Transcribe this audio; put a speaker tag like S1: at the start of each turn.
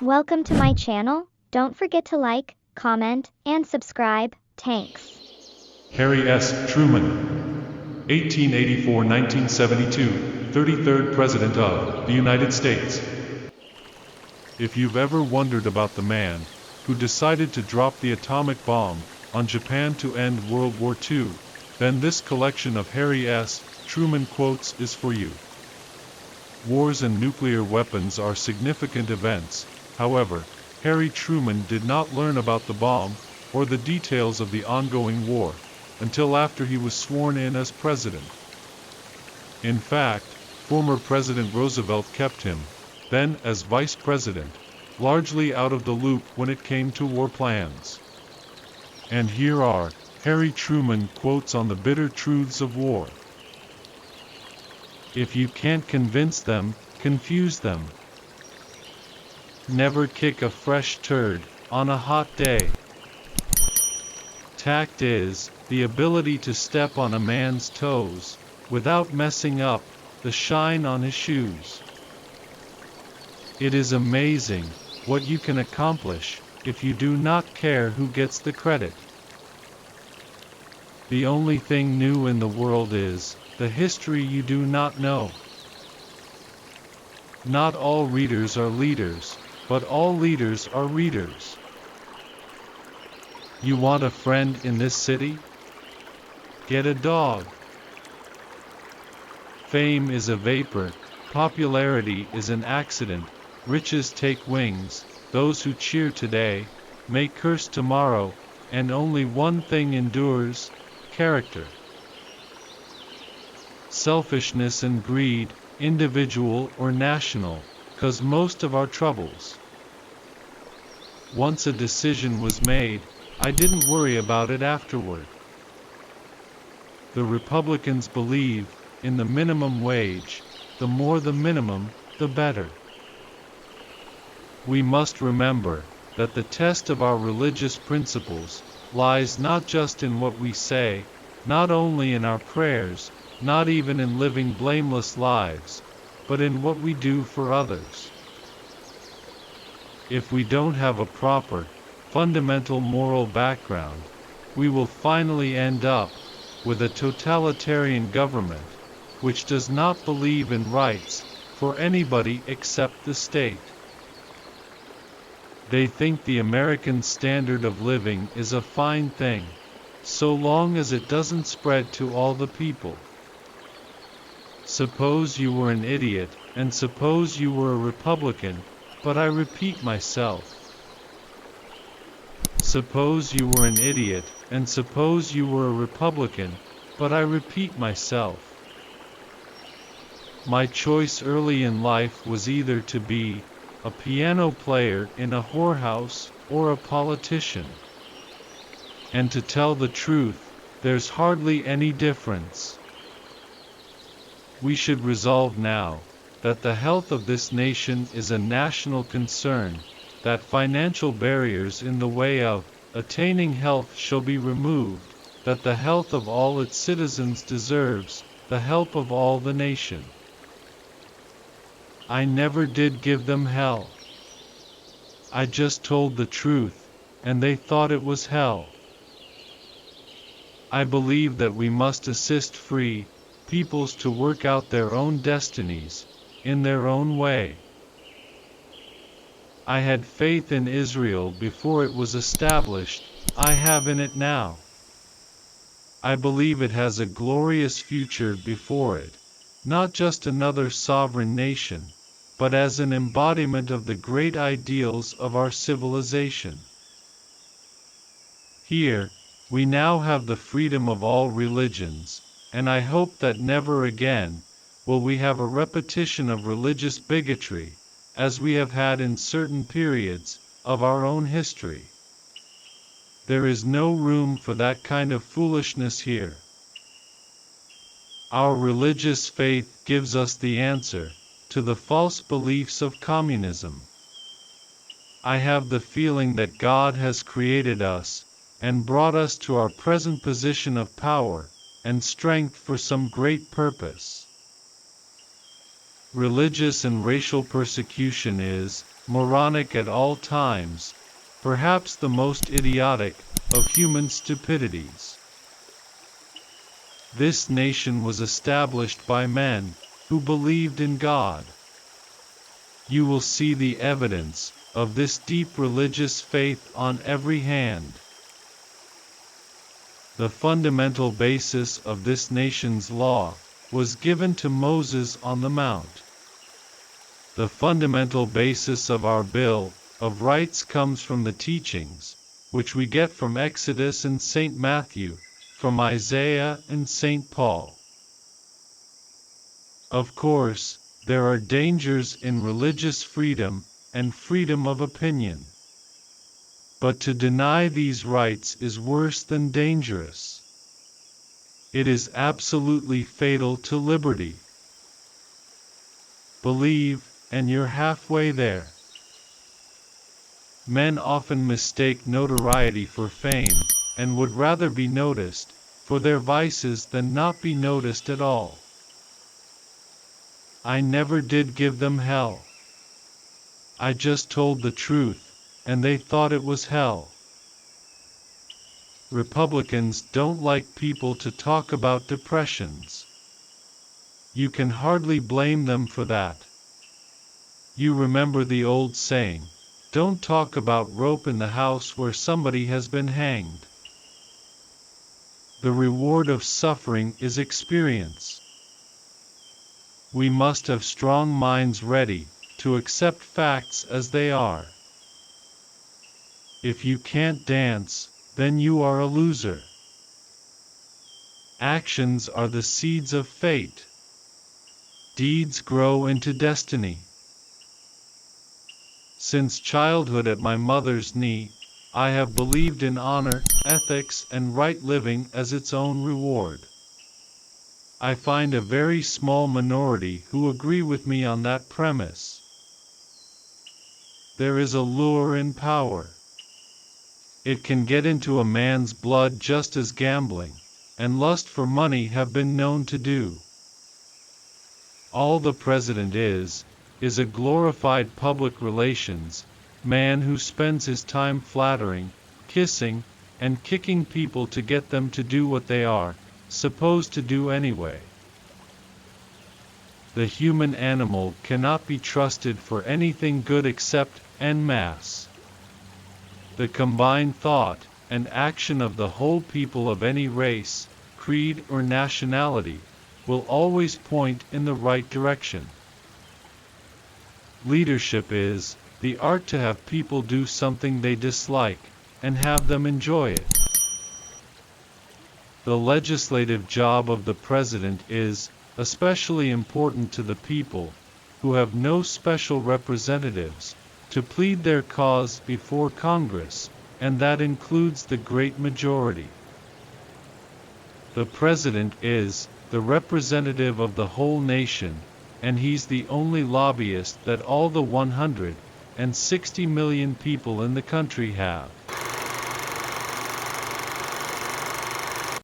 S1: Welcome to my channel. Don't forget to like, comment, and subscribe. Thanks.
S2: Harry S. Truman, 1884-1972, 33rd President of the United States. If you've ever wondered about the man who decided to drop the atomic bomb on Japan to end World War II, then this collection of Harry S. Truman quotes is for you. Wars and nuclear weapons are significant events. However, Harry Truman did not learn about the bomb or the details of the ongoing war until after he was sworn in as president. In fact, former President Roosevelt kept him, then as vice president, largely out of the loop when it came to war plans. And here are Harry Truman quotes on the bitter truths of war. If you can't convince them, confuse them. Never kick a fresh turd on a hot day. Tact is the ability to step on a man's toes without messing up the shine on his shoes. It is amazing what you can accomplish if you do not care who gets the credit. The only thing new in the world is the history you do not know. Not all readers are leaders, but all leaders are readers. You want a friend in this city? Get a dog. Fame is a vapor, popularity is an accident, riches take wings, those who cheer today may curse tomorrow, and only one thing endures: character. Selfishness and greed, individual or national, cause most of our troubles. Once a decision was made, I didn't worry about it afterward. The Republicans believe in the minimum wage. The more the minimum, the better. We must remember that the test of our religious principles lies not just in what we say, not only in our prayers, not even in living blameless lives, but in what we do for others. If we don't have a proper, fundamental moral background, we will finally end up with a totalitarian government, which does not believe in rights for anybody except the state. They think the American standard of living is a fine thing, so long as it doesn't spread to all the people. Suppose you were an idiot, and suppose you were a Republican, but I repeat myself. Suppose you were an idiot, and suppose you were a Republican, but I repeat myself. My choice early in life was either to be a piano player in a whorehouse or a politician. And to tell the truth, there's hardly any difference. We should resolve now that the health of this nation is a national concern, that financial barriers in the way of attaining health shall be removed, that the health of all its citizens deserves the help of all the nation. I never did give them hell. I just told the truth, and they thought it was hell. I believe that we must assist free peoples to work out their own destinies, in their own way. I had faith in Israel before it was established, I have in it now. I believe it has a glorious future before it, not just another sovereign nation, but as an embodiment of the great ideals of our civilization. Here, we now have the freedom of all religions, and I hope that never again will we have a repetition of religious bigotry, as we have had in certain periods of our own history. There is no room for that kind of foolishness here. Our religious faith gives us the answer to the false beliefs of communism. I have the feeling that God has created us and brought us to our present position of power and strength for some great purpose. Religious and racial persecution is, moronic at all times, perhaps the most idiotic of human stupidities. This nation was established by men who believed in God. You will see the evidence of this deep religious faith on every hand. The fundamental basis of this nation's law was given to Moses on the Mount. The fundamental basis of our Bill of Rights comes from the teachings, which we get from Exodus and Saint Matthew, from Isaiah and Saint Paul. Of course, there are dangers in religious freedom and freedom of opinion. But to deny these rights is worse than dangerous. It is absolutely fatal to liberty. Believe, and you're halfway there. Men often mistake notoriety for fame, and would rather be noticed for their vices than not be noticed at all. I never did give them hell. I just told the truth, and they thought it was hell. Republicans don't like people to talk about depressions. You can hardly blame them for that. You remember the old saying, don't talk about rope in the house where somebody has been hanged. The reward of suffering is experience. We must have strong minds ready to accept facts as they are. If you can't dance, then you are a loser. Actions are the seeds of fate. Deeds grow into destiny. Since childhood at my mother's knee, I have believed in honor, ethics, and right living as its own reward. I find a very small minority who agree with me on that premise. There is a lure in power. It can get into a man's blood just as gambling and lust for money have been known to do. All the president is a glorified public relations man who spends his time flattering, kissing, and kicking people to get them to do what they are supposed to do anyway. The human animal cannot be trusted for anything good except en masse. The combined thought and action of the whole people of any race, creed, or nationality will always point in the right direction. Leadership is the art to have people do something they dislike and have them enjoy it. The legislative job of the president is especially important to the people who have no special representatives to plead their cause before Congress, and that includes the great majority. The president is the representative of the whole nation, and he's the only lobbyist that all the 160 million people in the country have.